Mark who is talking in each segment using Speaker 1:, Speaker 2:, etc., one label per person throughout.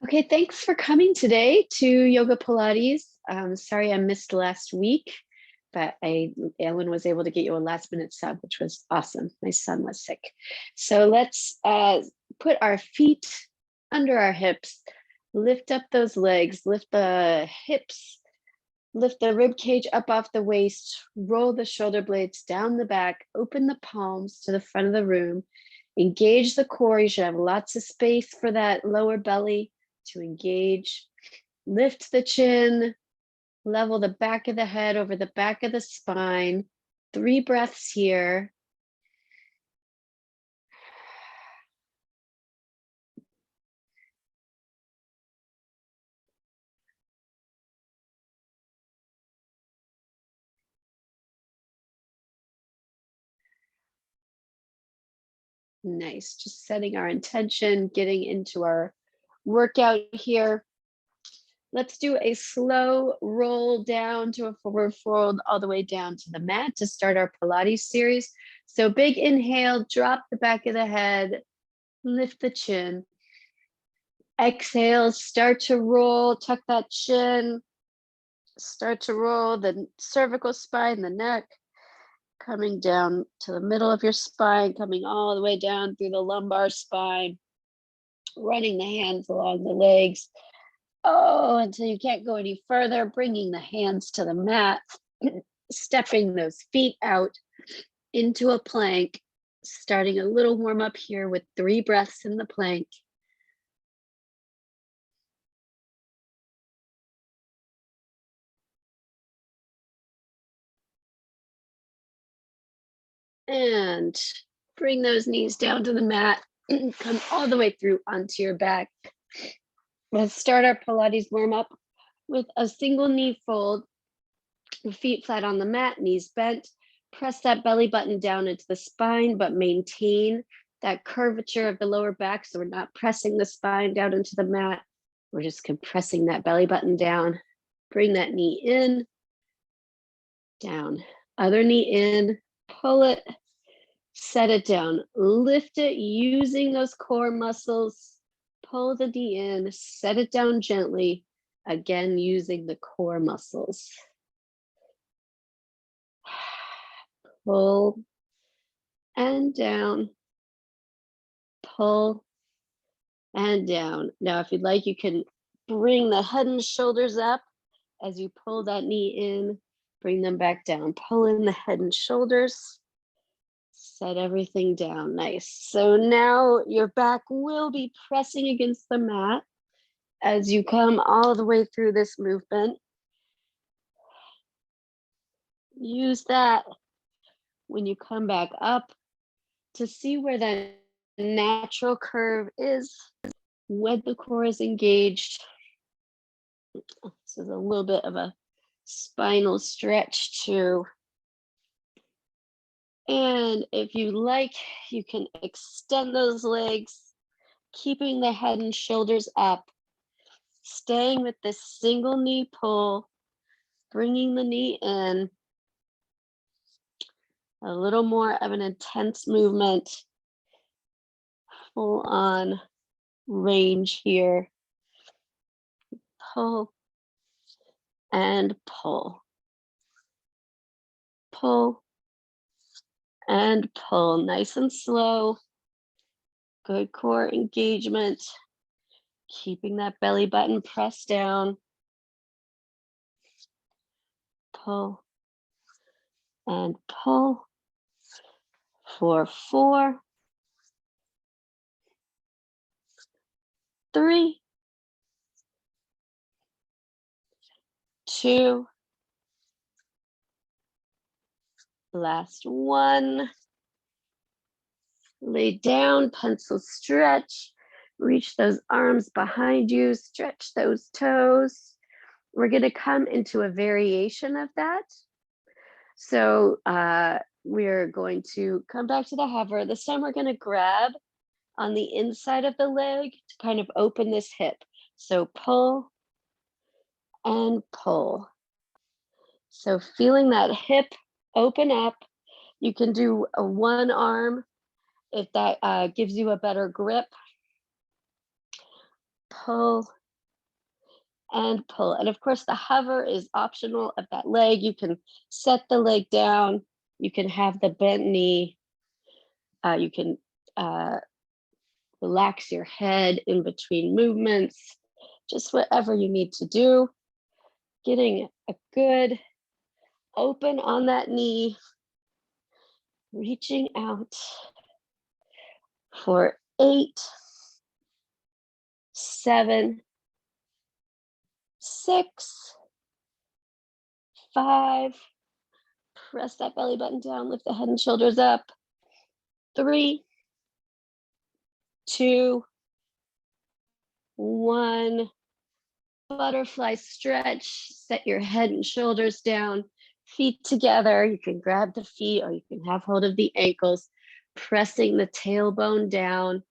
Speaker 1: Okay, thanks for coming today to Yoga Pilates. Sorry I missed last week, but Ellen was able to get you a last minute sub, which was awesome. My son was sick. So let's put our feet under our hips, lift up those legs, lift the hips, lift the rib cage up off the waist, roll the shoulder blades down the back, open the palms to the front of the room, engage the core. You should have lots of space for that lower belly to engage. Lift the chin, level the back of the head over the back of the spine. 3 breaths here. Nice, just setting our intention, getting into our workout here. Let's do a slow roll down to a forward fold all the way down to the mat to start our Pilates series. So big inhale, drop the back of the head, lift the chin. Exhale, start to roll, tuck that chin, start to roll the cervical spine, the neck, coming down to the middle of your spine, coming all the way down through the lumbar spine, running the hands along the legs. Oh, until you can't go any further, bringing the hands to the mat, stepping those feet out into a plank, starting a little warm up here with 3 breaths in the plank. And bring those knees down to the mat, come all the way through onto your back. Let's start our Pilates warm up with a single knee fold, feet flat on the mat, knees bent. Press that belly button down into the spine, but maintain that curvature of the lower back. So we're not pressing the spine down into the mat. We're just compressing that belly button down. Bring that knee in, down, other knee in, pull it, set it down, lift it using those core muscles. Pull the knee in, set it down gently, again using the core muscles. Pull and down, pull and down. Now, if you'd like, you can bring the head and shoulders up as you pull that knee in, bring them back down, pull in the head and shoulders, set everything down. Nice. So now your back will be pressing against the mat as you come all the way through this movement. Use that when you come back up to see where that natural curve is when the core is engaged. This is a little bit of a spinal stretch too. And if you like, you can extend those legs, keeping the head and shoulders up, staying with this single knee pull, bringing the knee in. A little more of an intense movement, full on range here. Pull and pull. Pull and pull, nice and slow. Good core engagement. Keeping that belly button pressed down. Pull and pull for 4, 3, 2, last 1. Lay down, pencil stretch, reach those arms behind you, stretch those toes. We're going to come into a variation of that. So we're going to come back to the hover. This time we're going to grab on the inside of the leg to kind of open this hip. So pull and pull. So feeling that hip open up. You can do a one arm if that gives you a better grip. pull, and pull. And of course, the hover is optional of that leg. You can set the leg down. You can have the bent knee. You can relax your head in between movements, just whatever you need to do. Getting a good open on that knee, reaching out for 8, 7, 6, 5. Press that belly button down, lift the head and shoulders up. 3, 2, 1. Butterfly stretch. Set your head and shoulders down, feet together. You can grab the feet or you can have hold of the ankles, pressing the tailbone down,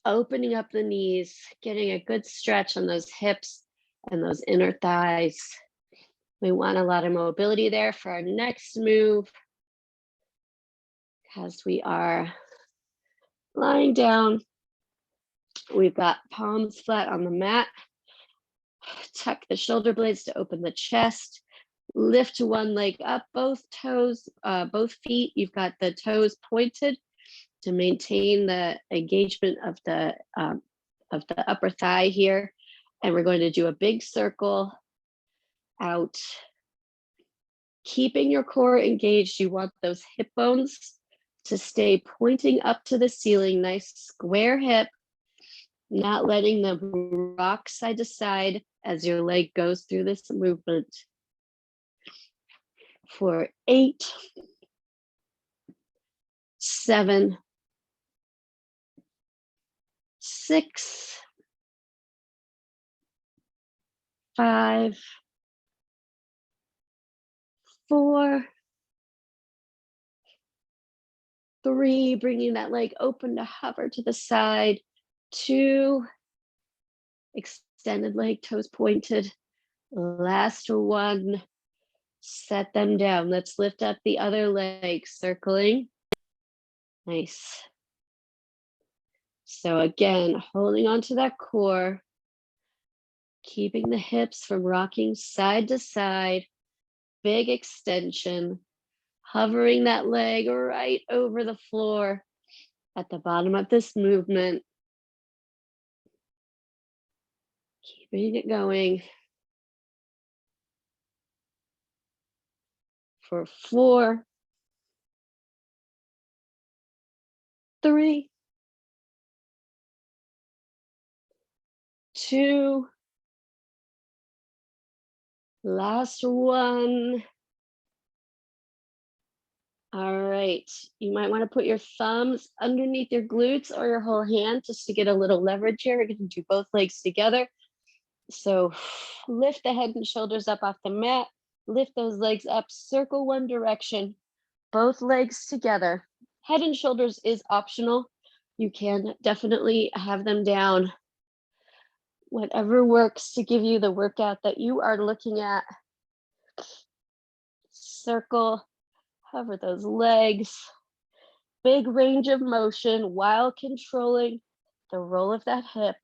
Speaker 1: opening up the knees, getting a good stretch on those hips and those inner thighs. We want a lot of mobility there for our next move, as we are lying down. We've got palms flat on the mat. Tuck the shoulder blades to open the chest. Lift one leg up, both toes, both feet. You've got the toes pointed to maintain the engagement of the upper thigh here. And we're going to do a big circle out. Keeping your core engaged, you want those hip bones to stay pointing up to the ceiling, nice square hip, not letting them rock side to side as your leg goes through this movement. For 8, 7, 6, 5, 4, 3, bringing that leg open to hover to the side. 2, extended leg, toes pointed. Last one, set them down. Let's lift up the other leg, circling. Nice. So again, holding on to that core, keeping the hips from rocking side to side, big extension, hovering that leg right over the floor at the bottom of this movement. Keeping it going for 4, 3, 2, last one. All right, you might want to put your thumbs underneath your glutes or your whole hand just to get a little leverage here. We're going to do both legs together. So lift the head and shoulders up off the mat, lift those legs up, circle one direction, both legs together. Head and shoulders is optional. You can definitely have them down. Whatever works to give you the workout that you are looking at. Circle, hover those legs. Big range of motion while controlling the roll of that hip.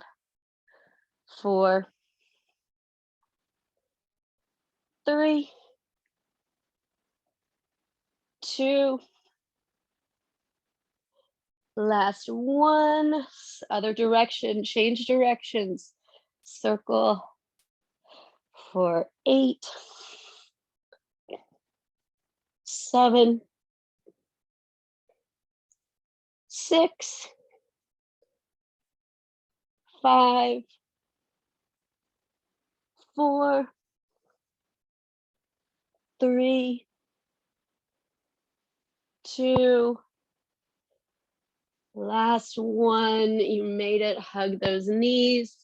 Speaker 1: 4, 3, 2, last one. Other direction, change directions. Circle for 8, 7, 6, 5, 4, 3, 2, last one. You made it. Hug those knees,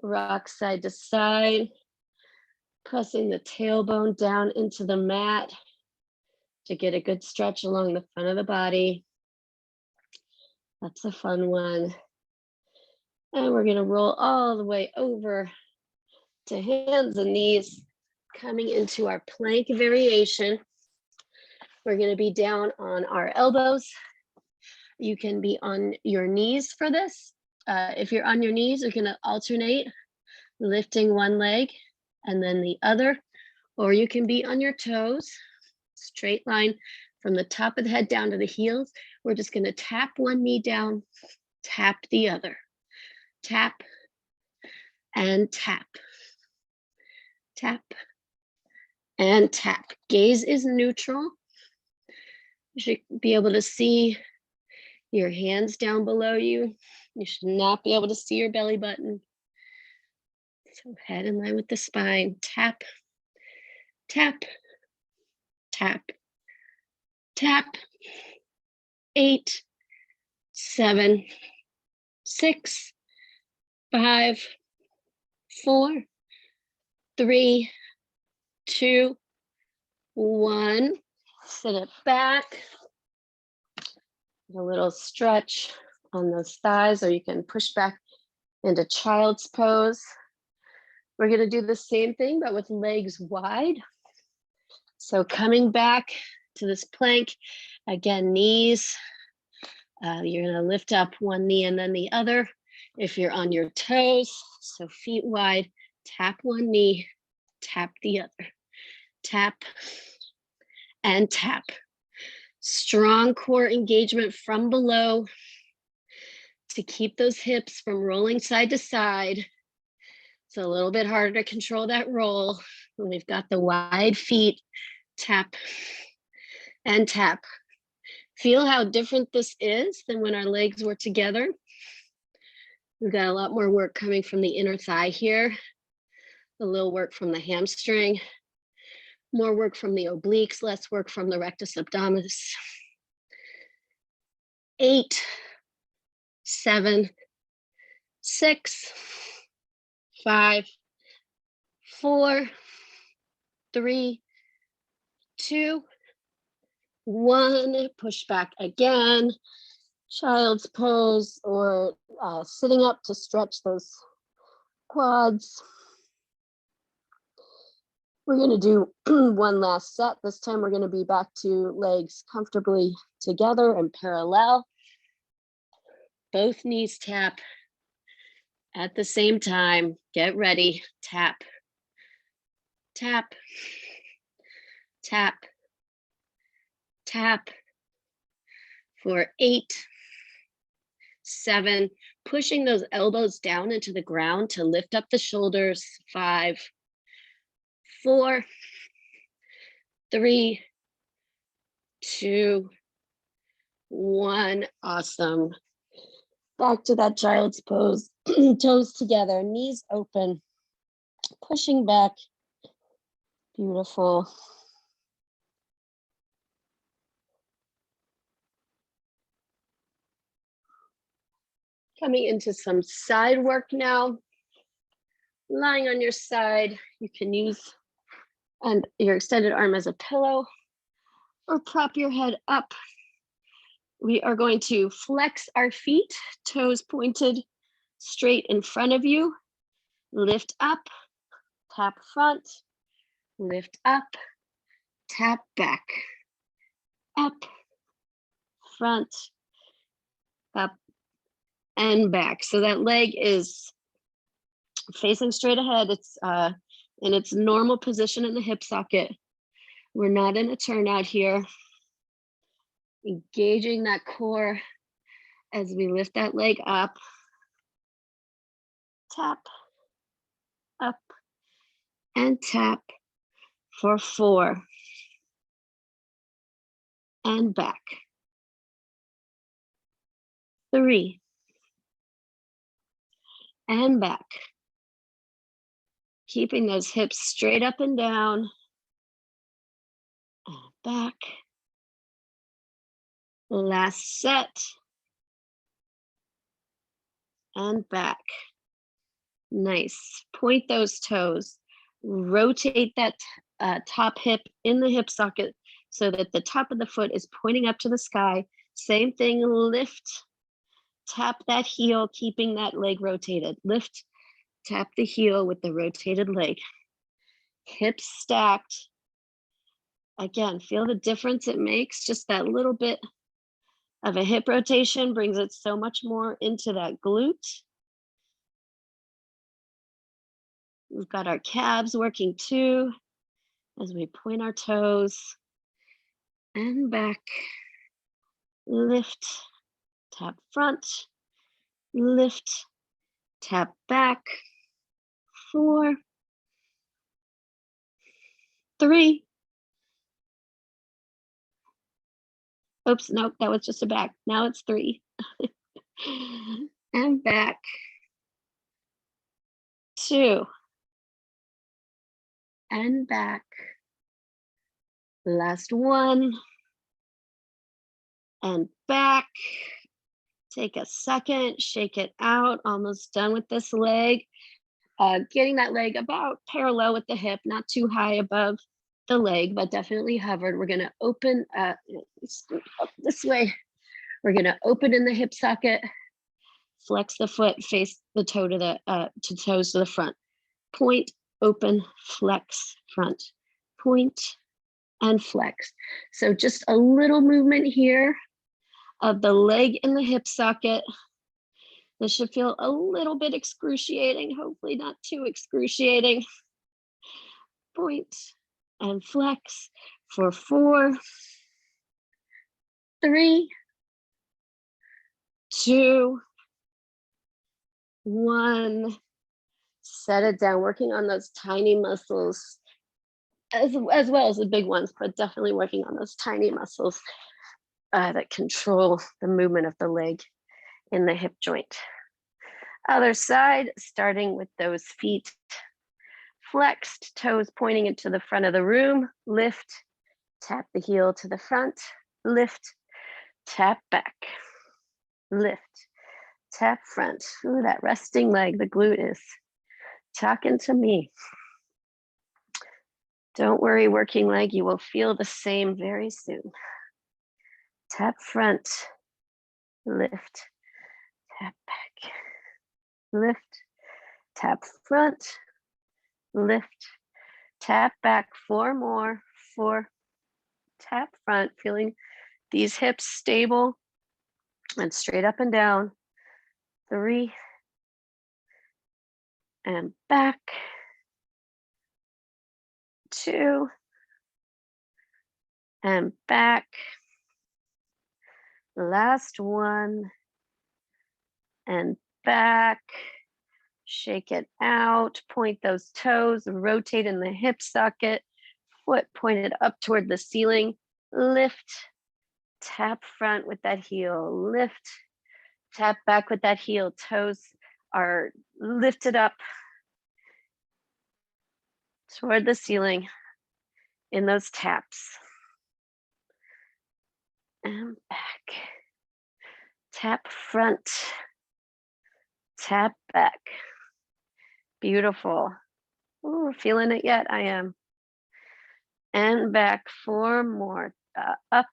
Speaker 1: rock side to side, pressing the tailbone down into the mat to get a good stretch along the front of the body. That's a fun one. And we're going to roll all the way over to hands and knees, coming into our plank variation. We're going to be down on our elbows. You can be on your knees for this. If you're on your knees, you're going to alternate lifting one leg and then the other, or you can be on your toes, straight line from the top of the head down to the heels. We're just going to tap one knee down, tap the other, tap and tap, tap and tap. Gaze is neutral. You should be able to see your hands down below you. You should not be able to see your belly button. So head in line with the spine. Tap, tap, tap, tap. 8, 7, 6, 5, 4, 3, 2, 1. Sit it back. A little stretch on those thighs, or you can push back into child's pose. We're going to do the same thing, but with legs wide. So coming back to this plank, again, knees. You're going to lift up one knee and then the other. If you're on your toes, so feet wide, tap one knee, tap the other. Tap and tap. Strong core engagement from below to keep those hips from rolling side to side. It's a little bit harder to control that roll when we've got the wide feet. Tap and tap. Feel how different this is than when our legs were together. We've got a lot more work coming from the inner thigh here, a little work from the hamstring, more work from the obliques, less work from the rectus abdominis. 8, 7, 6, 5, 4, 3, 2, 1. Push back again. Child's pose, or sitting up to stretch those quads. We're going to do one last set. This time we're going to be back to legs comfortably together and parallel. Both knees tap at the same time. Get ready. Tap, tap, tap, tap. For 8, 7, pushing those elbows down into the ground to lift up the shoulders. 5, 4, 3, 2, 1. Awesome. Back to that child's pose. Toes together, knees open, pushing back. Beautiful. Coming into some side work now. Lying on your side, you can use your extended arm as a pillow or prop your head up. We are going to flex our feet, toes pointed straight in front of you. Lift up, tap front, lift up, tap back, up, front, up, and back. So that leg is facing straight ahead. It's in its normal position in the hip socket. We're not in a turnout here. Engaging that core as we lift that leg up. Tap, up, and tap for 4. And back. 3. And back. Keeping those hips straight up and down. And back. Last set. And back. Nice. Point those toes. Rotate that top hip in the hip socket so that the top of the foot is pointing up to the sky. Same thing, lift, tap that heel, keeping that leg rotated. Lift, tap the heel with the rotated leg. Hips stacked. Again, feel the difference it makes. Just that little bit of a hip rotation brings it so much more into that glute. We've got our calves working too as we point our toes and back. Lift, tap front, lift, tap back. 4, 3. Oops, nope, that was just a back. Now it's 3. And back. 2. And back. Last one. And back. Take a second, shake it out. Almost done with this leg. Getting that leg about parallel with the hip, not too high above the leg, but definitely hovered. We're gonna open up this way. We're gonna open in the hip socket, flex the foot, face the toe to the toes to the front. Point, open, flex, front. Point and flex. So just a little movement here of the leg in the hip socket. This should feel a little bit excruciating, hopefully not too excruciating. Point and flex for 4, 3, 2, 1. Set it down, working on those tiny muscles as well as the big ones, but definitely working on those tiny muscles that control the movement of the leg in the hip joint. Other side, starting with those feet flexed, toes pointing into the front of the room. Lift, tap the heel to the front. Lift, tap back. Lift, tap front. Ooh, that resting leg, the glute is talking to me. Don't worry, working leg, you will feel the same very soon. Tap front, lift, tap back. Lift, tap front, lift, tap back. 4 more. 4, tap front, feeling these hips stable and straight up and down. 3, and back. 2, and back. Last one, and back. Shake it out, point those toes, rotate in the hip socket, foot pointed up toward the ceiling. Lift, tap front with that heel. Lift, tap back with that heel. Toes are lifted up toward the ceiling in those taps. And back. Tap front, tap back. Beautiful. Ooh, feeling it yet? I am. And back. 4 more. Up,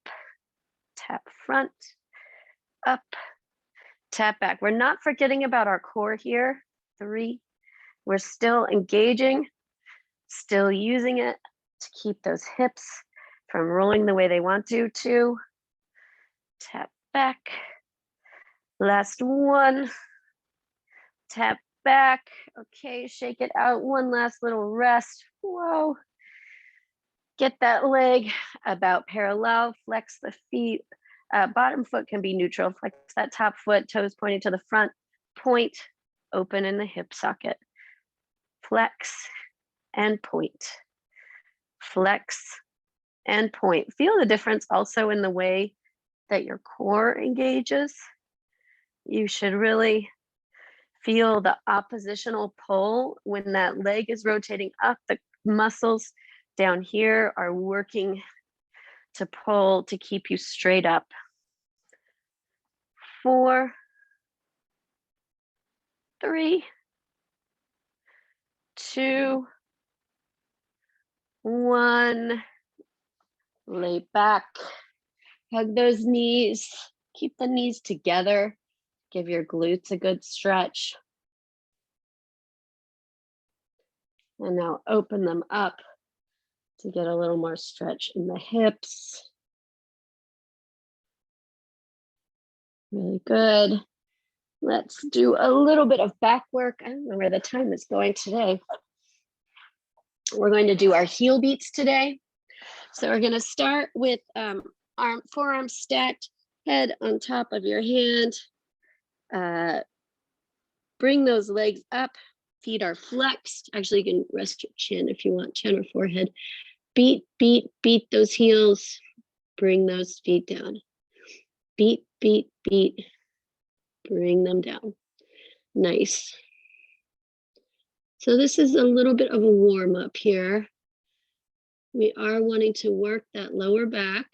Speaker 1: tap front, up, tap back. We're not forgetting about our core here. 3. We're still engaging, still using it to keep those hips from rolling the way they want to. 2, tap back. Last one, tap back. Okay, shake it out. One last little rest. Whoa. Get that leg about parallel, flex the feet. Bottom foot can be neutral. Flex that top foot, toes pointing to the front. Point, open in the hip socket. Flex and point. Flex and point. Feel the difference also in the way that your core engages. You should really feel the oppositional pull when that leg is rotating up. The muscles down here are working to pull to keep you straight up. 4, 3, 2, 1. Lay back, hug those knees, keep the knees together, give your glutes a good stretch. And now open them up to get a little more stretch in the hips. Really good. Let's do a little bit of back work. I don't know where the time is going today. We're going to do our heel beats today. So we're going to start with forearms stacked, head on top of your hand. Bring those legs up, feet are flexed. Actually, you can rest your chin if you want, chin or forehead. Beat, beat, beat those heels. Bring those feet down. Beat, beat, beat. Bring them down. Nice. So this is a little bit of a warm up here. We are wanting to work that lower back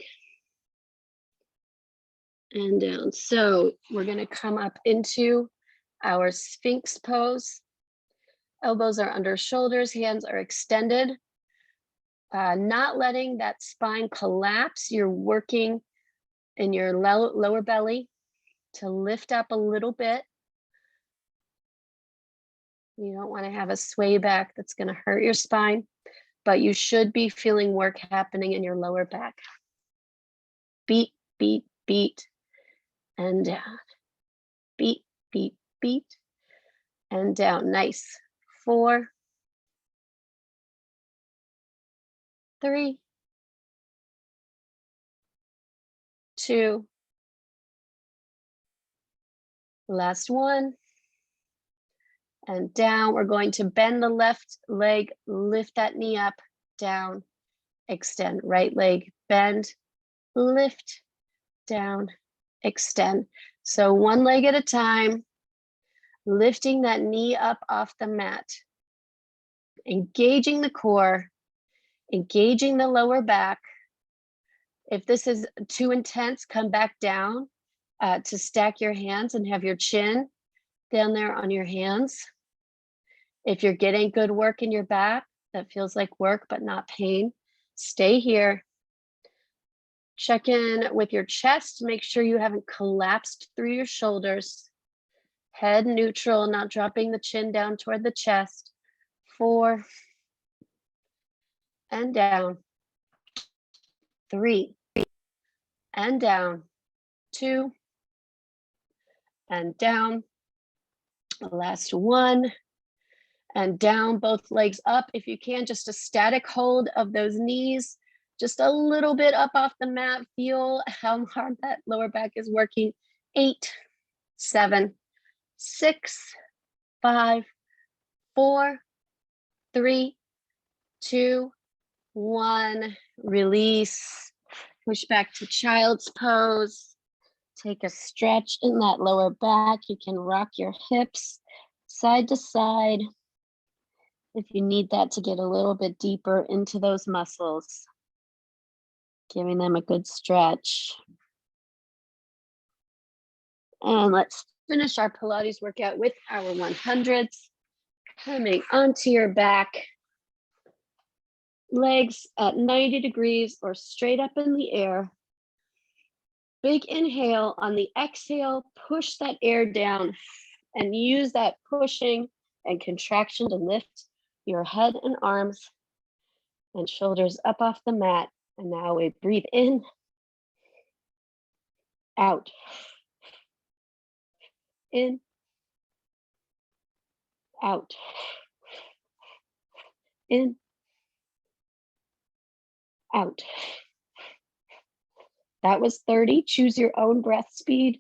Speaker 1: and down. So we're going to come up into our Sphinx pose. Elbows are under shoulders, hands are extended. Not letting that spine collapse. You're working in your lower belly to lift up a little bit. You don't want to have a sway back that's going to hurt your spine, but you should be feeling work happening in your lower back. Beat, beat, beat, and down. Beat, beat, beat, and down. Nice. 4, 3, 2, last one, and down. We're going to bend the left leg, lift that knee up, down, extend. Right leg, bend, lift, down, extend. So one leg at a time, lifting that knee up off the mat, engaging the core, engaging the lower back. If this is too intense, come back down to stack your hands and have your chin down there on your hands. If you're getting good work in your back, that feels like work but not pain, stay here. Check in with your chest, make sure you haven't collapsed through your shoulders. Head neutral, not dropping the chin down toward the chest. 4, and down. 3, and down. 2, and down. Last one, and down. Both legs up. If you can, just a static hold of those knees, just a little bit up off the mat. Feel how hard that lower back is working. 8, 7, 6, 5, 4, 3, 2, 1. Release. Push back to child's pose. Take a stretch in that lower back. You can rock your hips side to side if you need that to get a little bit deeper into those muscles, giving them a good stretch. And let's finish our Pilates workout with our 100s. Coming onto your back, legs at 90 degrees or straight up in the air. Big inhale. On the exhale, push that air down and use that pushing and contraction to lift your head and arms and shoulders up off the mat. And now we breathe in, out, in, out, in, out. That was 30. Choose your own breath speed.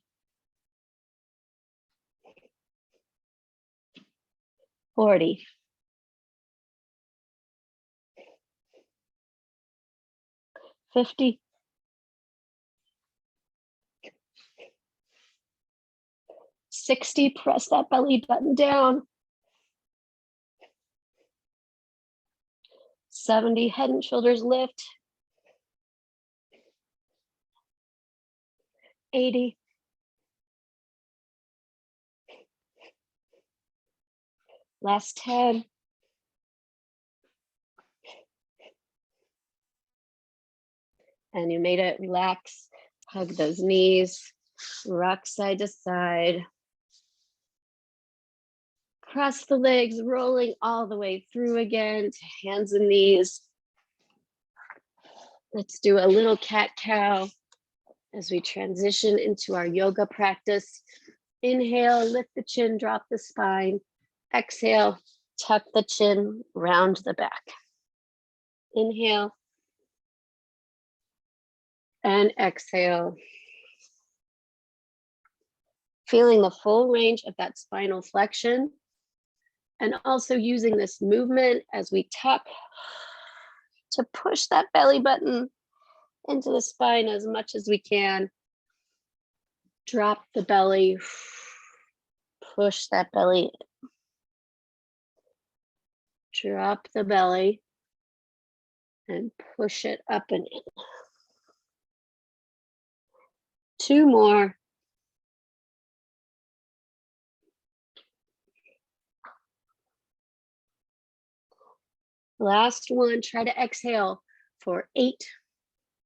Speaker 1: 40. 50. 60. Press that belly button down. 70. Head and shoulders lift. 80. 10. And you made it. Relax. Hug those knees. Rock side to side. Cross the legs, rolling all the way through again to hands and knees. Let's do a little cat-cow as we transition into our yoga practice. Inhale, lift the chin, drop the spine. Exhale, tuck the chin, round the back. Inhale and exhale. Feeling the full range of that spinal flexion, and also using this movement as we tuck to push that belly button into the spine as much as we can. Drop the belly, push that belly, drop the belly, and push it up and in. 2 more. Last one, try to exhale for 8,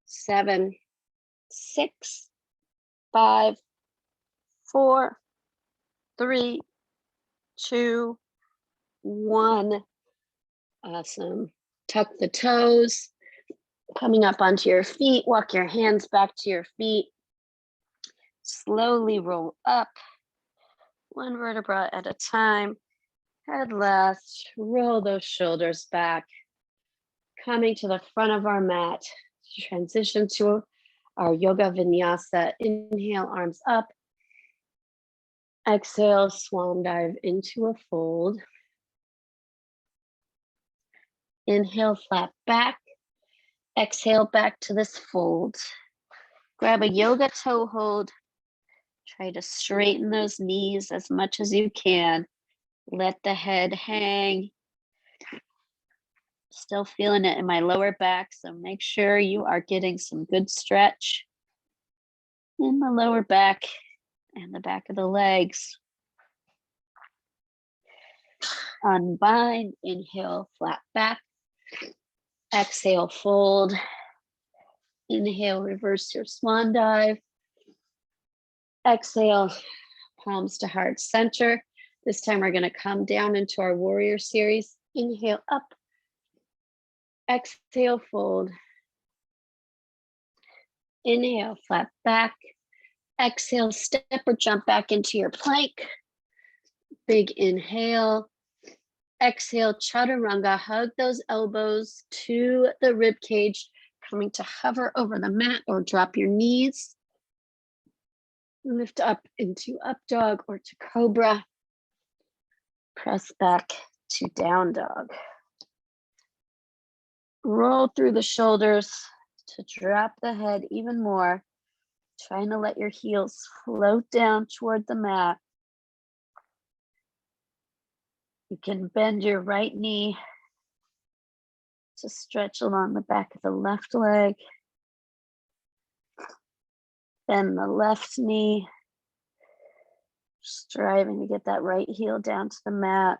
Speaker 1: 7, 6, 5, 4, 3, 2, 1. Awesome. Tuck the toes, coming up onto your feet. Walk your hands back to your feet. Slowly roll up, 1 vertebra at a time. Head left, roll those shoulders back. Coming to the front of our mat, transition to our yoga vinyasa. Inhale, arms up. Exhale, swan dive into a fold. Inhale, flat back. Exhale, back to this fold. Grab a yoga toe hold. Try to straighten those knees as much as you can. Let the head hang. Still feeling it in my lower back, so make sure you are getting some good stretch in the lower back and the back of the legs. Unbind, inhale, flat back. Exhale, fold. Inhale, reverse your swan dive. Exhale, palms to heart center. This time we're going to come down into our warrior series. Inhale, up. Exhale, fold. Inhale, flat back. Exhale, step or jump back into your plank. Big inhale. Exhale, chaturanga. Hug those elbows to the rib cage, coming to hover over the mat or drop your knees. Lift up into up dog or to cobra. Press back to down dog. Roll through the shoulders to drop the head even more. Trying to let your heels float down toward the mat. You can bend your right knee to stretch along the back of the left leg. Bend the left knee, striving to get that right heel down to the mat.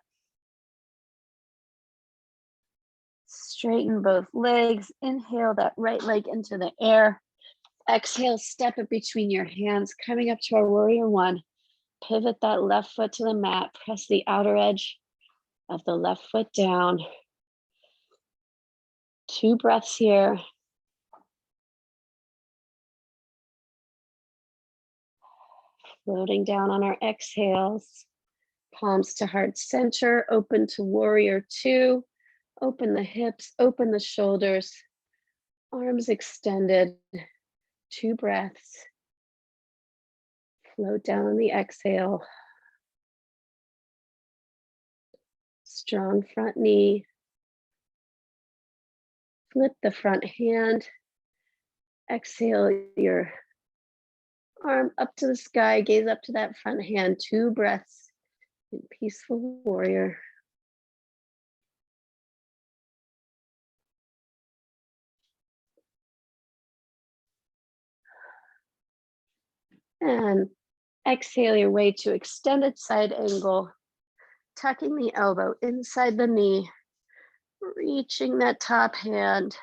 Speaker 1: Straighten both legs. Inhale that right leg into the air. Exhale, step it between your hands, coming up to our warrior 1. Pivot that left foot to the mat. Press the outer edge of the left foot down. 2 breaths here. Floating down on our exhales. Palms to heart center, open to warrior 2. Open the hips, open the shoulders. Arms extended. 2 breaths. Float down on the exhale. Strong front knee. Flip the front hand. Exhale your arm up to the sky. Gaze up to that front hand. 2 breaths in peaceful warrior. And exhale your way to extended side angle. Tucking the elbow inside the knee. Reaching that top hand.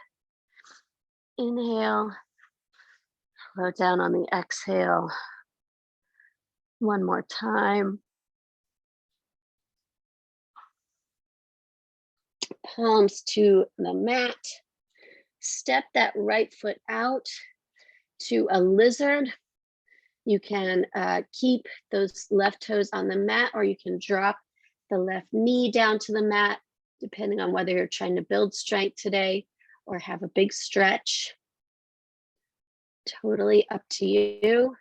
Speaker 1: Inhale. Float down on the exhale. 1 more time. Palms to the mat. Step that right foot out to a lizard. You can keep those left toes on the mat, or you can drop the left knee down to the mat, depending on whether you're trying to build strength today or have a big stretch. Totally up to you.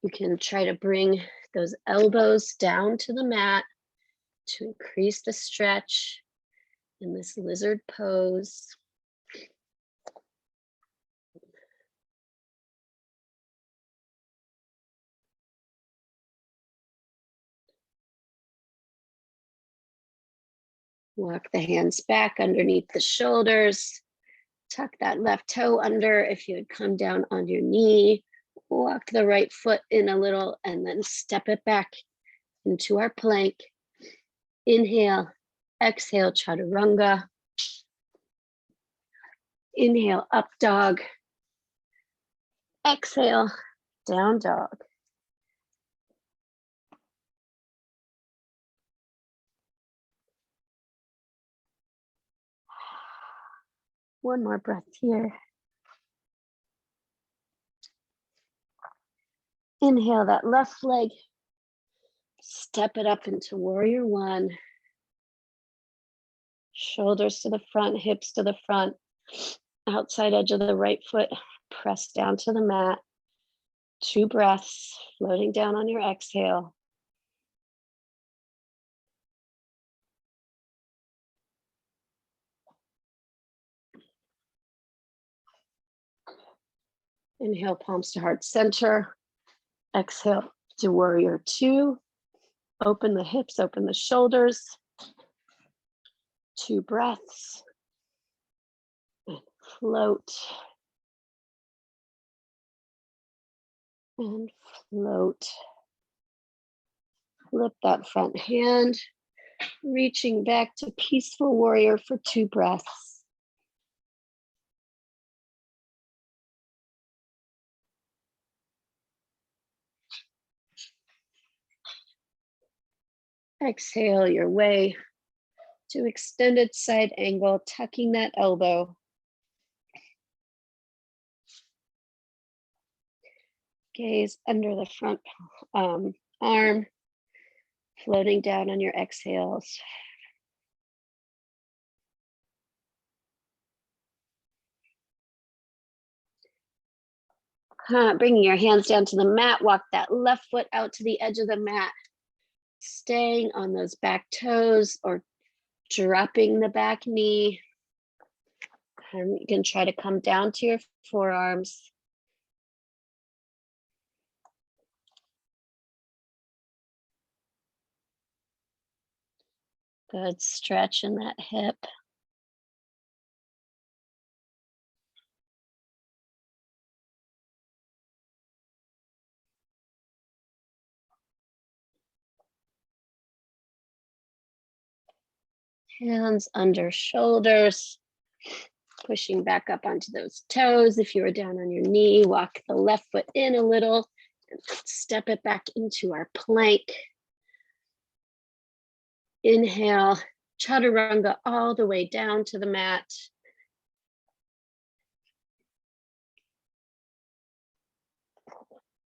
Speaker 1: You can try to bring those elbows down to the mat to increase the stretch in this lizard pose. Walk the hands back underneath the shoulders. Tuck that left toe under. If you would come down on your knee, walk the right foot in a little and then step it back into our plank. Inhale, exhale, chaturanga. Inhale, up dog. Exhale, down dog. One more breath here. Inhale that left leg. Step it up into warrior one. Shoulders to the front, hips to the front. Outside edge of the right foot. Press down to the mat. 2 breaths, floating down on your exhale. Inhale, palms to heart center. Exhale to warrior 2. Open the hips, open the shoulders. 2 breaths. And float. And float. Flip that front hand. Reaching back to peaceful warrior for 2 breaths. Exhale your way to extended side angle, tucking that elbow. Gaze under the front arm, floating down on your exhales. Bringing your hands down to the mat, walk that left foot out to the edge of the mat, staying on those back toes or dropping the back knee. You can try to come down to your forearms. Good stretch in that hip. Hands under shoulders, pushing back up onto those toes. If you were down on your knee, walk the left foot in a little and step it back into our plank. Inhale, chaturanga all the way down to the mat.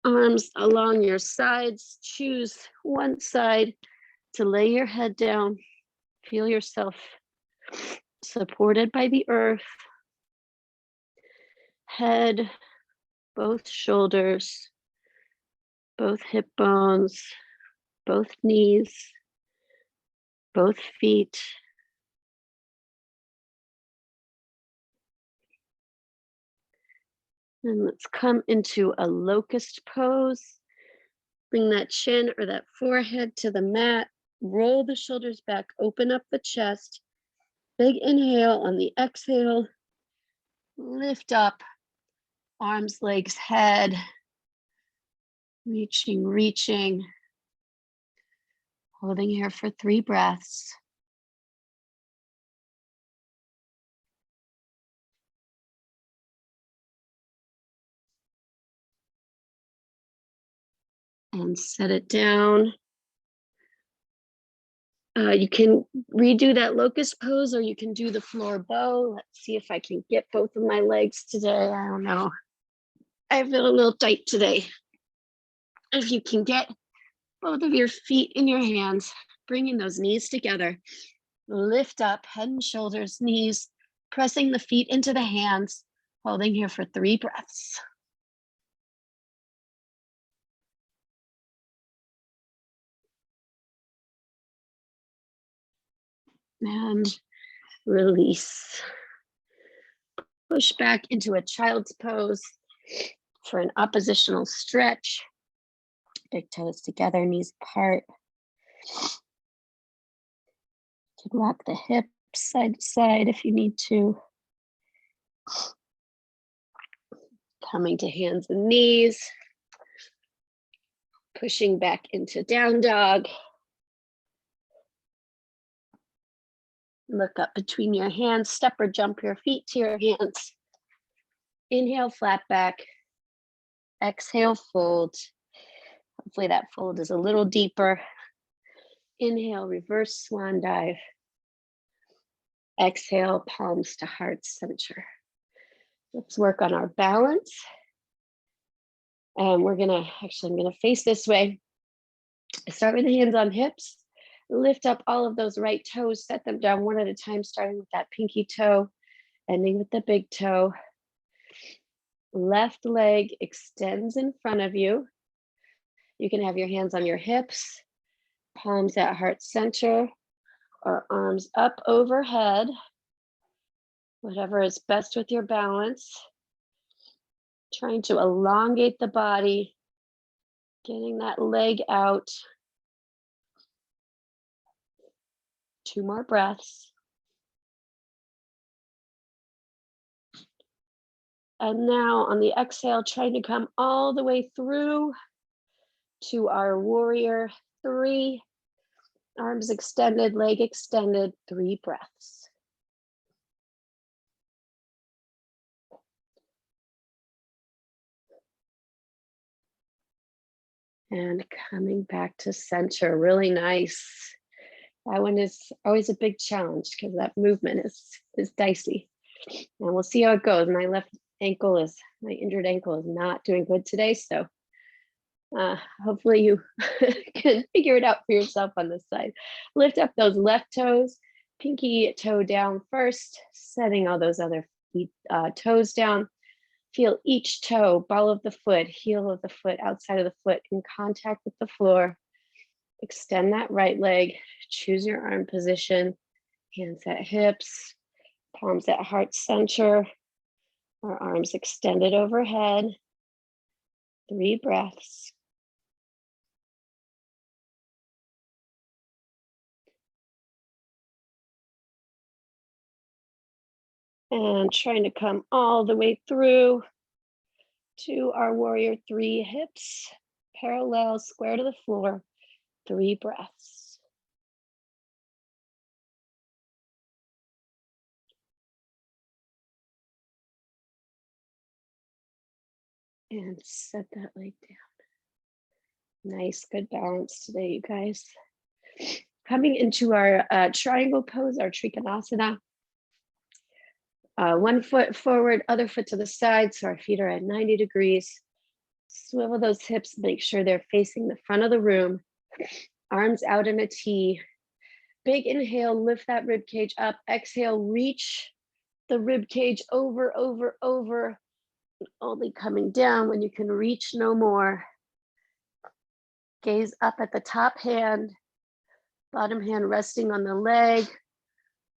Speaker 1: Arms along your sides. Choose one side to lay your head down. Feel yourself supported by the earth. Head, both shoulders, both hip bones, both knees, both feet. And let's come into a locust pose. Bring that chin or that forehead to the mat. Roll the shoulders back, open up the chest. Big inhale on the exhale. Lift up, arms, legs, head. Reaching. Holding here for 3 breaths. And set it down. You can redo that locust pose or you can do the floor bow. Let's see if I can get both of my legs today. I don't know. I feel a little tight today. If you can get both of your feet in your hands, bringing those knees together. Lift up, head and shoulders, knees Pressing the feet into the hands, holding here for 3 breaths. And release. Push back into a child's pose for an oppositional stretch. Big toes together, knees apart. You can rock the hips side to side if you need to. Coming to hands and knees. Pushing back into down dog. Look up between your hands, step or jump your feet to your hands. Inhale, flat back. Exhale, fold. Hopefully that fold is a little deeper. Inhale, reverse swan dive. Exhale, palms to heart center. Let's work on our balance. And I'm gonna face this way. Start with the hands on hips. Lift up all of those right toes, set them down one at a time, starting with that pinky toe, ending with the big toe. Left leg extends in front of you. You can have your hands on your hips, palms at heart center, or arms up overhead, whatever is best with your balance. Trying to elongate the body, getting that leg out. 2 more breaths. And now on the exhale, trying to come all the way through to our warrior 3. Arms extended, leg extended, 3 breaths. And coming back to center, really nice. That one is always a big challenge because that movement is dicey. And we'll see how it goes. My injured ankle is not doing good today. So hopefully you can figure it out for yourself on this side. Lift up those left toes, pinky toe down first, setting all those other toes down. Feel each toe, ball of the foot, heel of the foot, outside of the foot in contact with the floor. Extend that right leg, choose your arm position, hands at hips, palms at heart center, our arms extended overhead. 3 breaths. And trying to come all the way through to our warrior 3, hips parallel, square to the floor. 3 breaths. And set that leg down. Nice, good balance today, you guys. Coming into our triangle pose, our Trikonasana. 1 foot forward, other foot to the side, so our feet are at 90 degrees. Swivel those hips, make sure they're facing the front of the room. Arms out in a T. Big inhale, lift that rib cage up. Exhale, reach the rib cage over, only coming down when you can reach no more. Gaze up at the top hand, bottom hand resting on the leg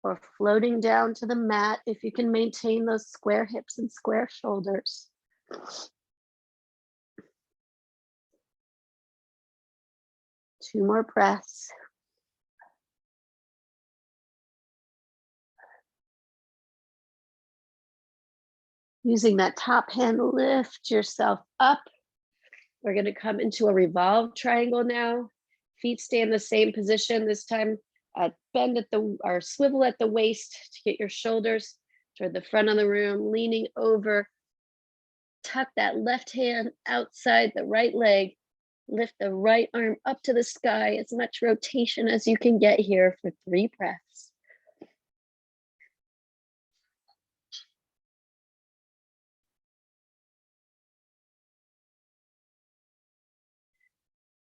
Speaker 1: or floating down to the mat if you can maintain those square hips and square shoulders. Two more breaths. Using that top hand, lift yourself up. We're going to come into a revolved triangle now. Feet stay in the same position. This time, bend at or swivel at the waist to get your shoulders toward the front of the room, leaning over. Tuck that left hand outside the right leg. Lift the right arm up to the sky. As much rotation as you can get here for 3 breaths.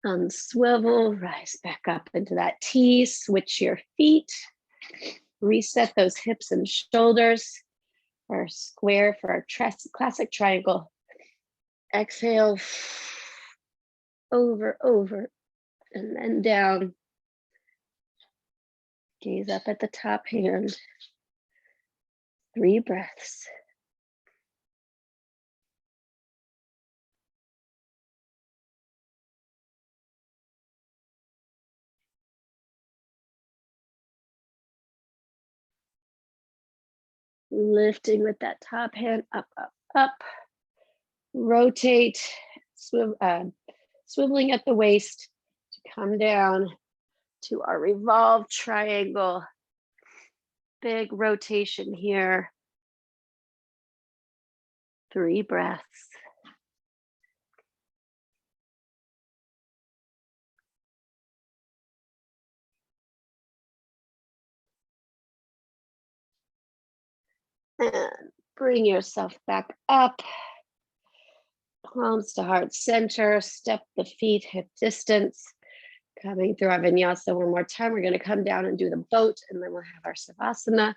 Speaker 1: Unswivel, rise back up into that T, switch your feet. Reset those hips and shoulders for our square, for our classic triangle. Exhale, over, and then down. Gaze up at the top hand. 3 breaths. Lifting with that top hand, up, rotate, swiveling at the waist to come down to our revolved triangle. Big rotation here. 3 breaths. And bring yourself back up. Palms to heart center, step the feet hip distance. Coming through our vinyasa one more time. We're going to come down and do the boat, and then we'll have our savasana.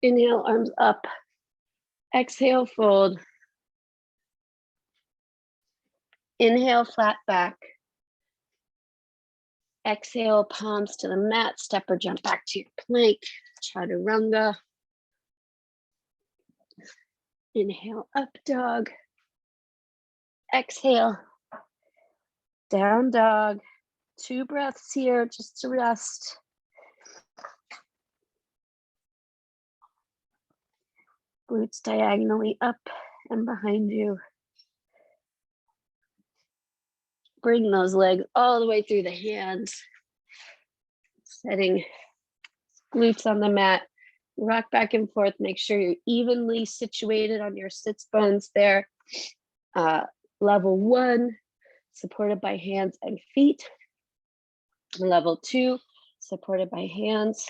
Speaker 1: Inhale, arms up. Exhale, fold. Inhale, flat back. Exhale, palms to the mat. Step or jump back to your plank. Chaturanga. Inhale, up dog. Exhale, down dog. 2 breaths here just to rest. Glutes diagonally up and behind you. Bring those legs all the way through the hands. Setting glutes on the mat. Rock back and forth. Make sure you're evenly situated on your sits bones there. Level 1, supported by hands and feet. Level 2, supported by hands.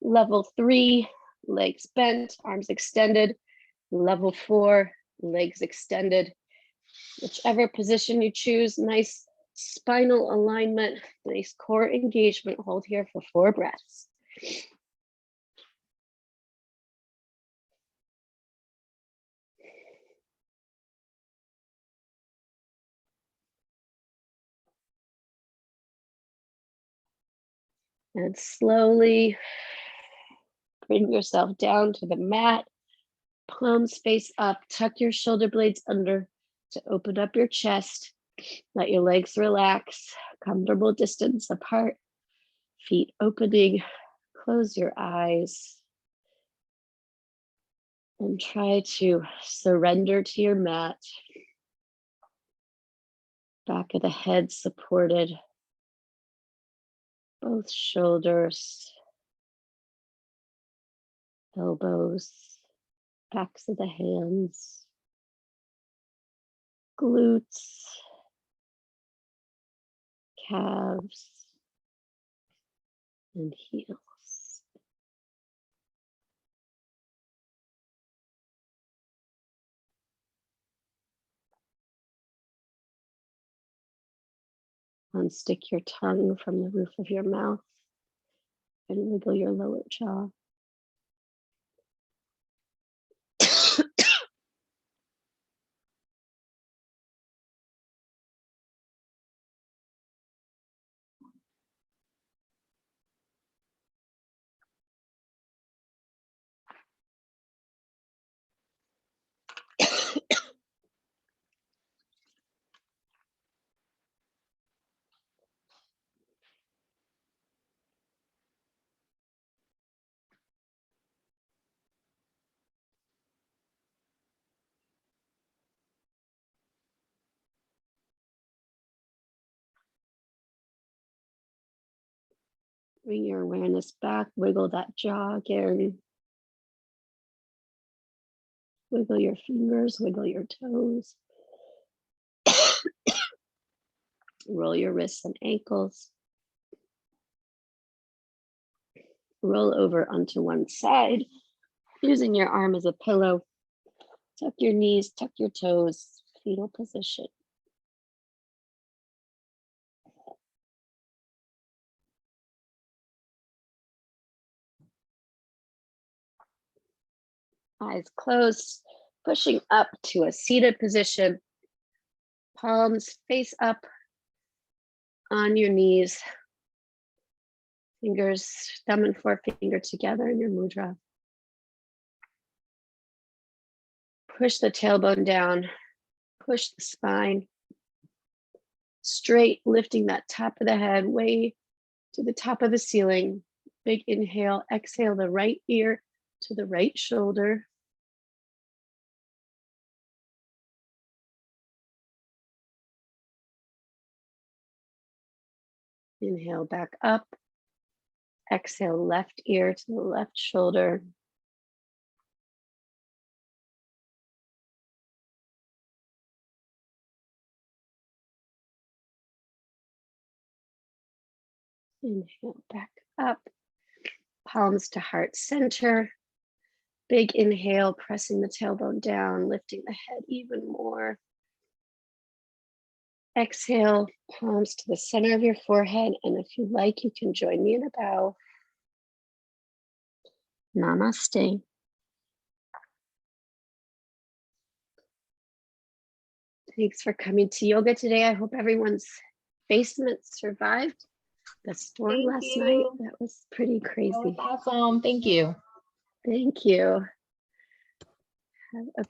Speaker 1: Level 3, legs bent, arms extended. Level 4, legs extended. Whichever position you choose, nice spinal alignment, nice core engagement. Hold here for 4 breaths. And slowly bring yourself down to the mat. Palms face up, tuck your shoulder blades under to open up your chest. Let your legs relax, comfortable distance apart, feet opening. Close your eyes and try to surrender to your mat. Back of the head supported, both shoulders, elbows, backs of the hands, glutes, calves, and heels. Unstick your tongue from the roof of your mouth and wiggle your lower jaw. Bring your awareness back, wiggle that jaw again. Wiggle your fingers, wiggle your toes. Roll your wrists and ankles. Roll over onto one side, using your arm as a pillow. Tuck your knees, tuck your toes, fetal position. Eyes closed, pushing up to a seated position. Palms face up on your knees. Fingers, thumb and forefinger together in your mudra. Push the tailbone down, push the spine straight, lifting that top of the head way to the top of the ceiling. Big inhale, exhale the right ear to the right shoulder. Inhale back up. Exhale left ear to the left shoulder. Inhale back up. Palms to heart center. Big inhale, pressing the tailbone down, lifting the head even more. Exhale, palms to the center of your forehead. And if you like, you can join me in a bow. Namaste. Thanks for coming to yoga today. I hope everyone's basement survived the storm last night. That was pretty crazy.
Speaker 2: That was awesome. Thank you.
Speaker 1: Thank you. Have a